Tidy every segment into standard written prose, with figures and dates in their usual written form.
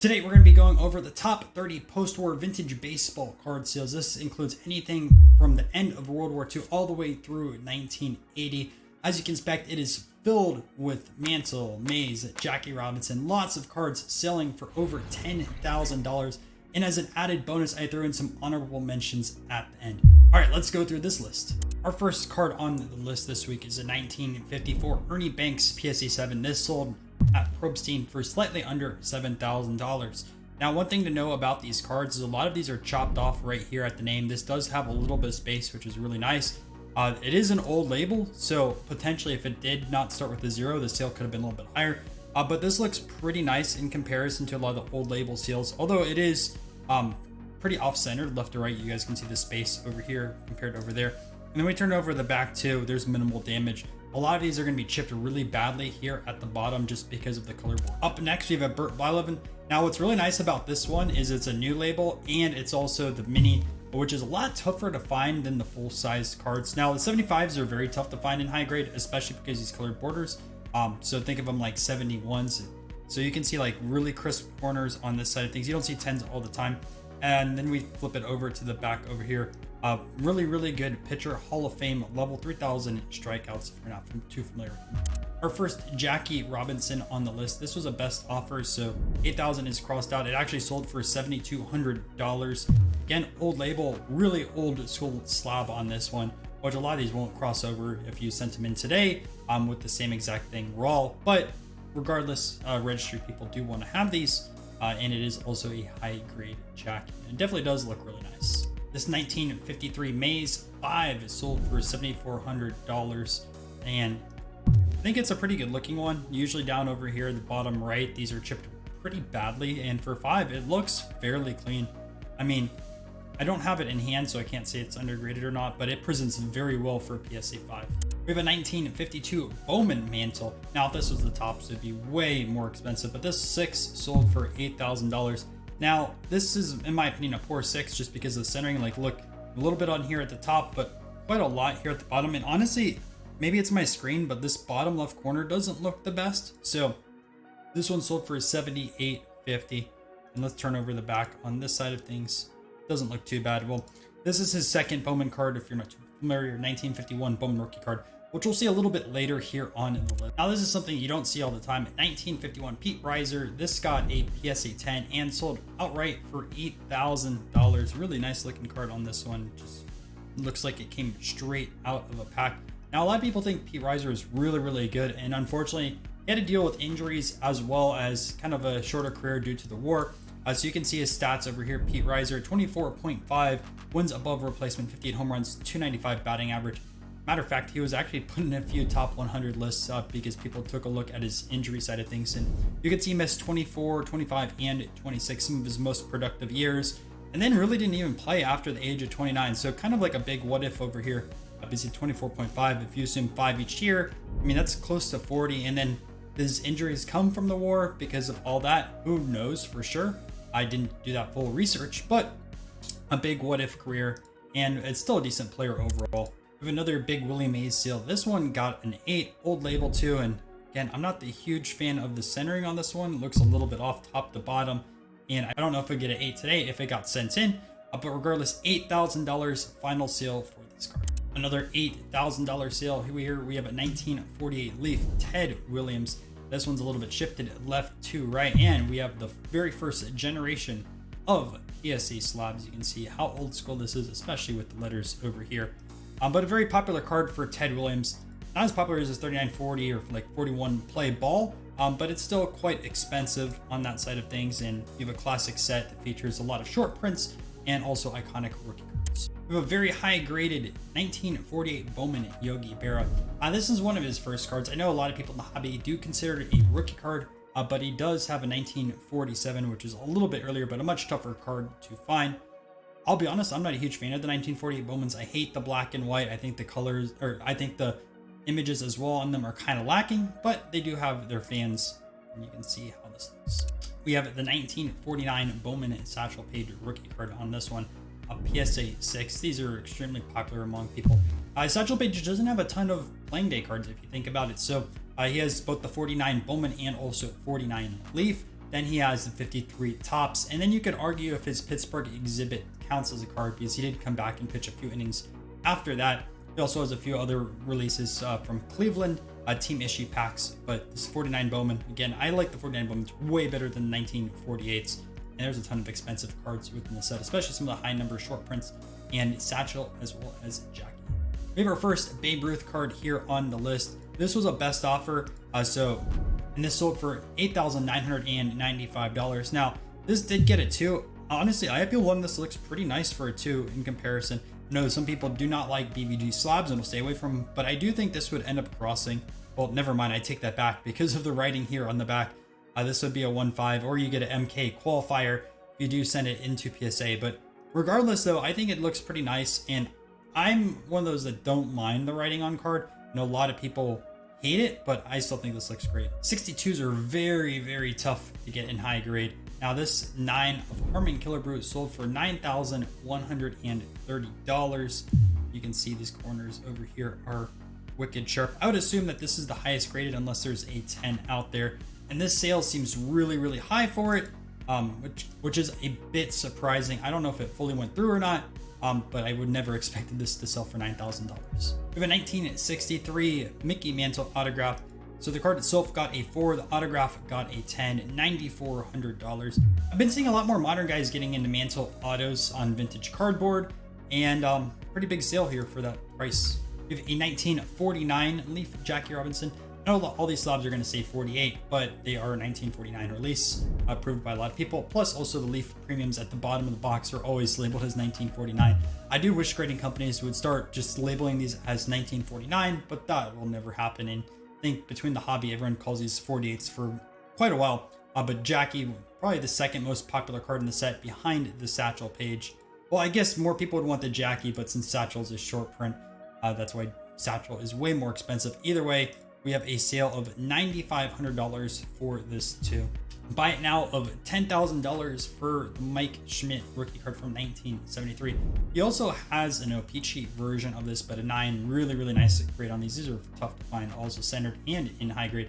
Today, we're going to be going over the top 30 post-war vintage baseball card sales. This includes anything from the end of World War II all the way through 1980. As you can expect, it is filled with Mantle, Mays, Jackie Robinson, lots of cards selling for over $10,000. And as an added bonus, I threw in some honorable mentions at the end. All right, let's go through this list. Our first card on the list this week is a 1954 Ernie Banks PSA 7. This sold at Probstein for slightly under $7,000. Now, one thing to know about these cards is a lot of these are chopped off right here at the name. This does have a little bit of space, which is really nice. It is an old label, so potentially if it did not start with a 0, the sale could have been a little bit higher. But this looks pretty nice in comparison to a lot of the old label seals, although it is pretty off-centered left to right. You guys can see the space over here compared to over there. And then we turn over the back too, there's minimal damage. A lot of these are going to be chipped really badly here at the bottom just because of the color board. Up next, we have a Burt Blyleven. Now, what's really nice about this one is it's a new label and it's also the mini, which is a lot tougher to find than the full-size cards. Now, the 75s are very tough to find in high grade, especially because these colored borders. So think of them like 71s. So you can see like really crisp corners on this side of things. You don't see 10s all the time. And then we flip it over to the back over here. Really good pitcher, Hall of Fame, level 3,000 strikeouts if you're not too familiar with them. Our first Jackie Robinson on the list. This was a best offer, so 8,000 is crossed out. It actually sold for $7,200. Again, old label, really old school slab on this one, which a lot of these won't cross over if you sent them in today with the same exact thing raw. But regardless, registry people do want to have these, and it is also a high grade Jackie. It definitely does look really nice. This 1953 Mays 5 is sold for $7,400, and I think it's a pretty good looking one. Usually down over here at the bottom right, these are chipped pretty badly, and for 5, it looks fairly clean. I mean, I don't have it in hand, so I can't say it's undergraded or not, but it presents very well for a PSA 5. We have a 1952 Bowman Mantle. Now, if this was the top, so it'd be way more expensive, but this 6 sold for $8,000. Now, this is, in my opinion, a poor 6 just because of the centering. Like, look, a little bit on here at the top, but quite a lot here at the bottom. And honestly, maybe it's my screen, but this bottom left corner doesn't look the best. So this one sold for $78.50. And let's turn over the back on this side of things. Doesn't look too bad. Well, this is his second Bowman card, if you're not too familiar, 1951 Bowman rookie card, which we'll see a little bit later here on in the list. Now, this is something you don't see all the time. 1951 Pete Reiser. This got a PSA 10 and sold outright for $8,000. Really nice looking card on this one. Just looks like it came straight out of a pack. Now, a lot of people think Pete Reiser is really good, and unfortunately, he had to deal with injuries as well as kind of a shorter career due to the war. So you can see his stats over here. Pete Reiser, 24.5 wins above replacement, 58 home runs, 295 batting average. Matter of fact, he was actually put in a few top 100 lists up because people took a look at his injury side of things. And you can see he missed 24, 25, and 26, some of his most productive years. And then really didn't even play after the age of 29. So kind of like a big what if over here. Obviously 24.5, if you assume 5 each year, I mean, that's close to 40. And then his injuries come from the war because of all that. Who knows for sure? I didn't do that full research, but a big what if career. And it's still a decent player overall. We have another big Willie Mays seal. This one got an 8, old label too. And again, I'm not the huge fan of the centering on this one. It looks a little bit off top to bottom. And I don't know if we get an 8 today if it got sent in. But regardless, $8,000 final sale for this card. Another $8,000 sale. Here we have a 1948 Leaf Ted Williams. This one's a little bit shifted left to right. And we have the very first generation of PSA slabs. You can see how old school this is, especially with the letters over here. But a very popular card for Ted Williams. Not as popular as his 3940 or like 41 play ball, but it's still quite expensive on that side of things. And you have a classic set that features a lot of short prints and also iconic rookie cards. We have a very high graded 1948 Bowman Yogi Berra. This is one of his first cards. I know a lot of people in the hobby do consider it a rookie card, but he does have a 1947, which is a little bit earlier, but a much tougher card to find. I'll be honest, I'm not a huge fan of the 1948 Bowmans. I hate the black and white. I think the colors, or I think the images as well on them are kind of lacking, but they do have their fans, and you can see how this looks. We have the 1949 Bowman Satchel Paige rookie card on this one, a PSA 6. These are extremely popular among people. Satchel Paige doesn't have a ton of playing day cards if you think about it. So he has both the 49 Bowman and also 49 Leaf. Then he has the 53 tops. And then you could argue if his Pittsburgh exhibit counts as a card because he did come back and pitch a few innings after that. He also has a few other releases from Cleveland, team issue packs. But this 49 Bowman, again, I like the 49 Bowman. It's way better than 1948s. And there's a ton of expensive cards within the set, especially some of the high number short prints and Satchel as well as Jackie. We have our first Babe Ruth card here on the list. This was a best offer. And this sold for $8,995. Now, this did get a 2. Honestly, IFL 1, this looks pretty nice for a 2 in comparison. I know some people do not like BVG slabs and will stay away from them, but I do think this would end up crossing. Well, never mind, I take that back because of the writing here on the back. This would be a 1.5, or you get an MK qualifier if you do send it into PSA. But regardless, though, I think it looks pretty nice, and I'm one of those that don't mind the writing on card. I know a lot of people hate it, but I still think this looks great. 62s are very, very tough to get in high grade. Now this 9 of Harmon Killer Brew sold for $9,130. You can see these corners over here are wicked sharp. I would assume that this is the highest graded unless there's a 10 out there. And this sale seems really, really high for it, which is a bit surprising. I don't know if it fully went through or not. But I would never expected this to sell for $9,000. We have a 1963 Mickey Mantle autograph. So the card itself got a 4, the autograph got a 10, $9,400. I've been seeing a lot more modern guys getting into Mantle autos on vintage cardboard, and pretty big sale here for that price. We have a 1949 Leaf Jackie Robinson. I know all these slabs are going to say 48, but they are a 1949 release, approved by a lot of people. Plus, also the Leaf premiums at the bottom of the box are always labeled as 1949. I do wish grading companies would start just labeling these as 1949, but that will never happen. And I think between the hobby, everyone calls these 48s for quite a while. But Jackie, probably the second most popular card in the set behind the Satchel page. Well, I guess more people would want the Jackie, but since Satchel's a short print, that's why Satchel is way more expensive. Either way, we have a sale of $9,500 for this too. Buy it now of $10,000 for the Mike Schmidt rookie card from 1973. He also has an O-Pee-Chee version of this, but a 9, really, really nice grade on these. These are tough to find, also centered and in high grade.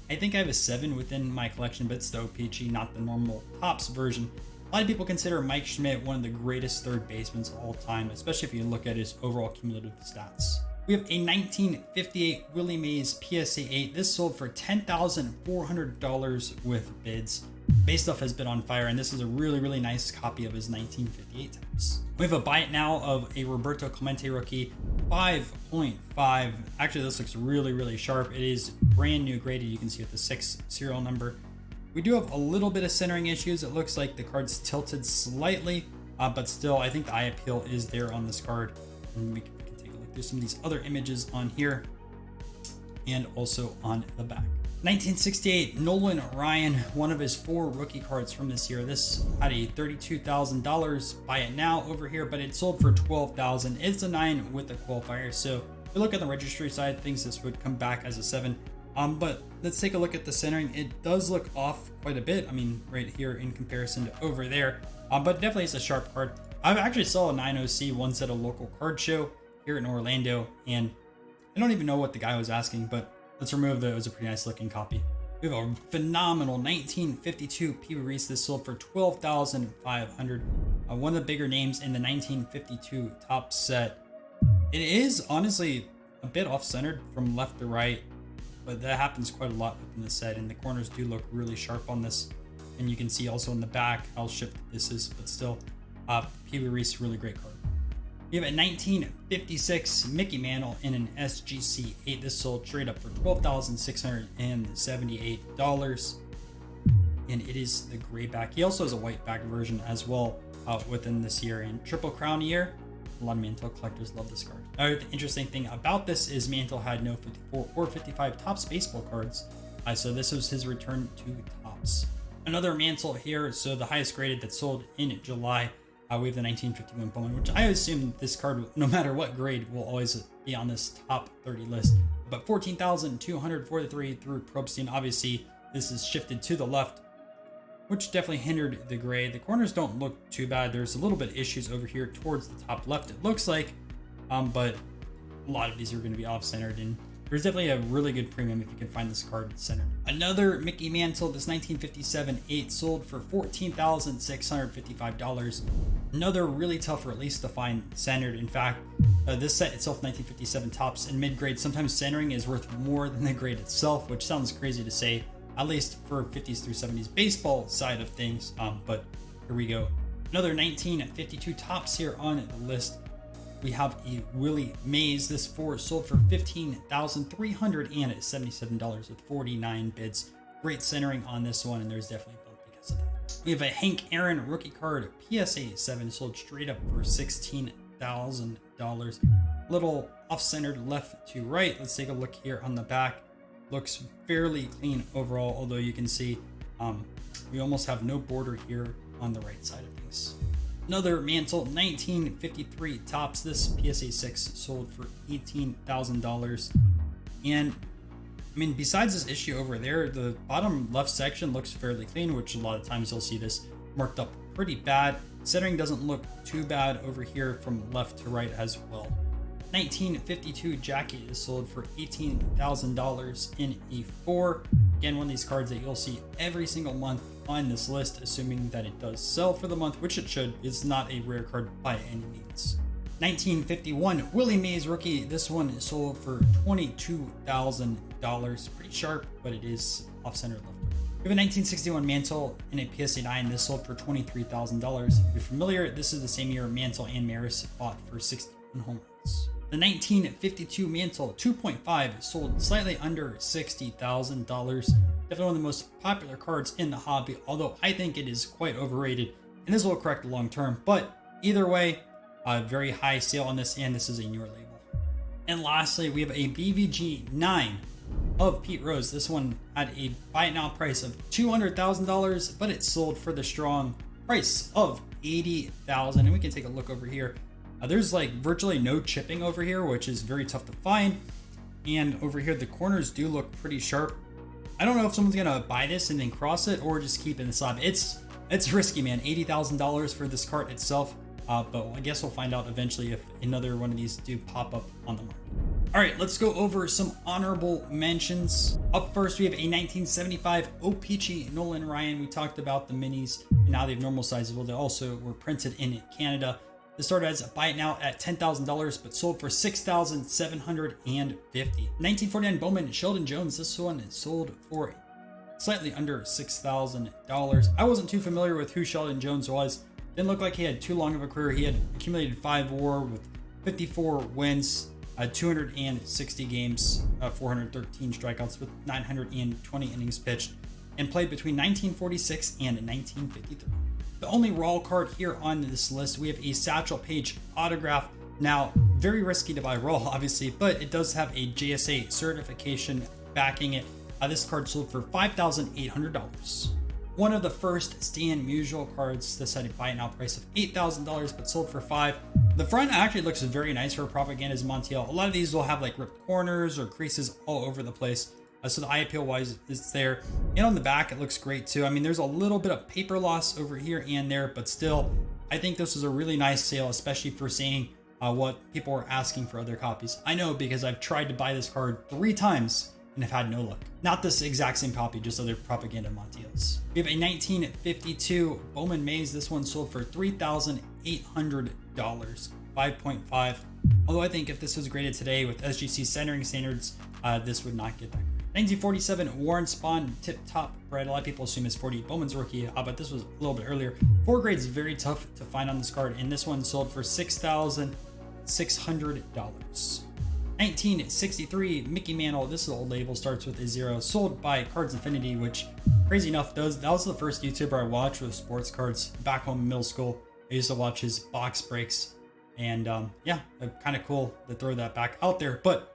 I think I have a 7 within my collection, but it's the O-Pee-Chee, not the normal Topps version. A lot of people consider Mike Schmidt one of the greatest third basemen of all time, especially if you look at his overall cumulative stats. We have a 1958 Willie Mays PSA 8. This sold for $10,400 with bids. Base stuff has been on fire, and this is a really, really nice copy of his 1958 Topps. We have a buy it now of a Roberto Clemente rookie, 5.5. Actually, this looks really, really sharp. It is brand new graded. You can see with the 6 serial number. We do have a little bit of centering issues. It looks like the card's tilted slightly, but still, I think the eye appeal is there on this card. And we can take a look. There's some of these other images on here and also on the back. 1968 Nolan Ryan, one of his 4 rookie cards from this year. This had a $32,000 buy it now over here, but it sold for $12,000. It's a 9 with a qualifier. So if you look at the registry side, things this would come back as a 7. But let's take a look at the centering. It does look off quite a bit. I mean, right here in comparison to over there. But definitely it's a sharp card. I actually saw a 9OC once at a local card show here in Orlando, and I don't even know what the guy was asking, but let's remove that. It was a pretty nice looking copy. We have a phenomenal 1952 Pee Wee Reese. This sold for $12,500. One of the bigger names in the 1952 top set. It is honestly a bit off-centered from left to right, but that happens quite a lot within the set, and the corners do look really sharp on this. And you can see also in the back how shifted this is, but still, Pee Wee Reese, really great card. We have a 1956 Mickey Mantle in an SGC 8. This sold straight up for $12,678. And it is the gray back. He also has a white back version as well within this year. And Triple Crown year, a lot of Mantle collectors love this card. The interesting thing about this is Mantle had no 54 or 55 Topps baseball cards. So this was his return to Topps. Another Mantle here. So the highest graded that sold in July. We have the 1951 Bowman, which I assume this card, no matter what grade, will always be on this top 30 list. But 14,243 through Probstein. Obviously, this is shifted to the left, which definitely hindered the grade. The corners don't look too bad. There's a little bit of issues over here towards the top left, it looks like. But a lot of these are going to be off-centered. And there's definitely a really good premium if you can find this card centered. Another Mickey Mantle, this 1957 8 sold for $14,655. Another really tough release to find centered. In fact, this set itself, 1957 tops and mid-grade, sometimes centering is worth more than the grade itself, which sounds crazy to say, at least for 50s through 70s baseball side of things. But here we go. Another 1952 tops here on the list. We have a Willie Mays. This 4 sold for $15,377 with 49 bids. Great centering on this one, and there's definitely a bump because of that. We have a Hank Aaron rookie card, PSA 7, sold straight up for $16,000. Little off-centered left to right. Let's take a look here on the back. Looks fairly clean overall, although you can see we almost have no border here on the right side of things. Another Mantle, 1953 tops. This PSA 6 sold for $18,000. And I mean, besides this issue over there, the bottom left section looks fairly clean, which a lot of times you'll see this marked up pretty bad. Centering doesn't look too bad over here from left to right as well. 1952 Jackie is sold for $18,000 in a 4. Again, one of these cards that you'll see every single month on this list, assuming that it does sell for the month, which it should. It's not a rare card by any means. 1951 Willie Mays rookie. This one is sold for $22,000. Pretty sharp, but it is off-center left. We have a 1961 Mantle in a PSA 9. This sold for $23,000. If you're familiar, this is the same year Mantle and Maris fought for 61 home runs. The 1952 Mantle 2.5 sold slightly under $60,000. Definitely one of the most popular cards in the hobby, although I think it is quite overrated, and this will correct long term. But either way, a very high sale on this, and this is a newer label. And lastly, we have a BVG 9 of Pete Rose. This one had a buy it now price of $200,000, but it sold for the strong price of $80,000. And we can take a look over here. There's like virtually no chipping over here, which is very tough to find. And over here, the corners do look pretty sharp. I don't know if someone's gonna buy this and then cross it or just keep it in the slab. It's risky, man. $80,000 for this cart itself. But I guess we'll find out eventually if another one of these do pop up on the market. All right, let's go over some honorable mentions. Up first, we have a 1975 O-Pee-Chee Nolan Ryan. We talked about the minis, and now they have normal sizes. Well, they also were printed in Canada. This started as a buy it now at $10,000, but sold for $6,750. 1949 Bowman Sheldon Jones. This one is sold for slightly under $6,000. I wasn't too familiar with who Sheldon Jones was. Didn't look like he had too long of a career. He had accumulated 5 WAR with 54 wins, 260 games, 413 strikeouts with 920 innings pitched, and played between 1946 and 1953. The only raw card here on this list, we have a Satchel Paige autograph. Now, very risky to buy raw, obviously, but it does have a JSA certification backing it. This card sold for $5,800. One of the first Stan Musial cards. This had a buy it now price of $8,000, but sold for $5,000. The front actually looks very nice for Propaganda's Montiel. A lot of these will have like ripped corners or creases all over the place. So the eye appeal wise is there. And on the back, it looks great too. I mean, there's a little bit of paper loss over here and there, but still, I think this was a really nice sale, especially for seeing what people were asking for other copies. I know because I've tried to buy this card 3 times and have had no luck. Not this exact same copy, just other Propaganda Montiels. We have a 1952 Bowman Mays. This one sold for $3,800, 5.5. Although I think if this was graded today with SGC centering standards, this would not get that grade. 1947 Warren Spahn Tip Top Bread. A lot of people assume it's 40 Bowman's rookie, but this was a little bit earlier. 4 grades very tough to find on this card, and this one sold for $6,600. 1963 Mickey Mantle. This old label starts with a 0. Sold by Cards Infinity, which crazy enough that was the first YouTuber I watched with sports cards back home in middle school. I used to watch his box breaks, and yeah, kind of cool to throw that back out there. But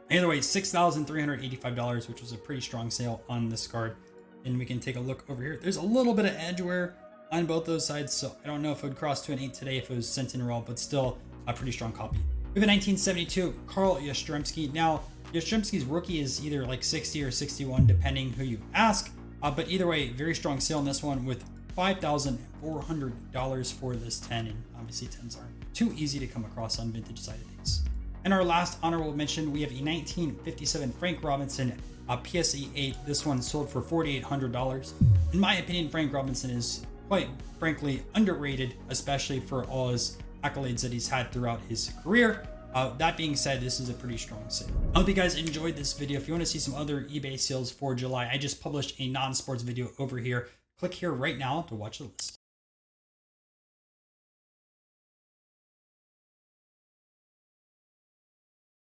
either way, $6,385, which was a pretty strong sale on this card. And we can take a look over here. There's a little bit of edge wear on both those sides, so I don't know if it would cross to an 8 today if it was sent in raw, but still a pretty strong copy. We have a 1972 Carl Yastrzemski. Now, Yastrzemski's rookie is either like 60 or 61, depending who you ask. But either way, very strong sale on this one with $5,400 for this 10. And obviously 10s aren't too easy to come across on vintage side of things. And our last honorable mention, we have a 1957 Frank Robinson PSE 8. This one sold for $4,800. In my opinion, Frank Robinson is quite frankly underrated, especially for all his accolades that he's had throughout his career. That being said, this is a pretty strong sale. I hope you guys enjoyed this video. If you want to see some other eBay sales for July, I just published a non-sports video over here. Click here right now to watch the list.